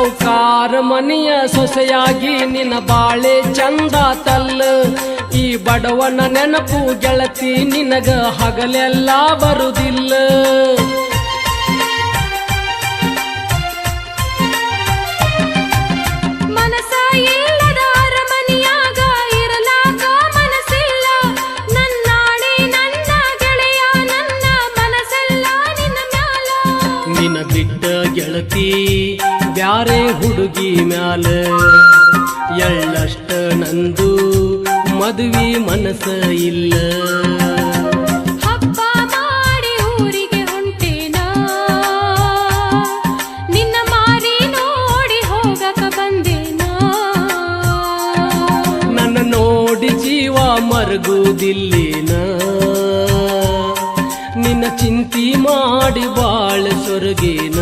ಸೌಕಾರ ಮನೆಯ ಸೊಸೆಯಾಗಿ ನಿನ್ನ ಬಾಳೆ ಚಂದ ತಲ್ಲ. ಈ ಬಡವನ ನೆನಪು ಗೆಳತಿ ನಿನಗ ಹಗಲೆಲ್ಲ ಬರುದಿಲ್ಲ. ಮನಸ ಇಲ್ಲದ ಅರಮನೆಯಾಗ ಇರಲಾಕ ಮನಸ್ಸಿಲ್ಲ. ನನ್ನಾಣೆ ನನ್ನ ಗೆಳೆಯ ನನ್ನ ಮನಸ್ಸೆಲ್ಲ ನಿನ್ನ ಮ್ಯಾಲ. ನಿನ್ನ ಬಿಟ್ಟ ಗೆಳತಿ ಬ್ಯಾರೆ ಹುಡುಗಿ ಮ್ಯಾಲ ಎಳ್ಳಷ್ಟ ನಂದು ಮದುವೆ ಮನಸ್ಸ ಇಲ್ಲ. ಹಬ್ಬ ಮಾಡಿ ಊರಿಗೆ ಹೊಂಟೇನ ನಿನ್ನ ಮಾರಿ ನೋಡಿ ಹೋಗಕ ಬಂದೇನ. ನನ್ನ ನೋಡಿ ಜೀವ ಮರಗುವುದಿಲ್ಲೇನ. ನಿನ್ನ ಚಿಂತಿ ಮಾಡಿ ಬಾಳ ಸೊರಗೇನ.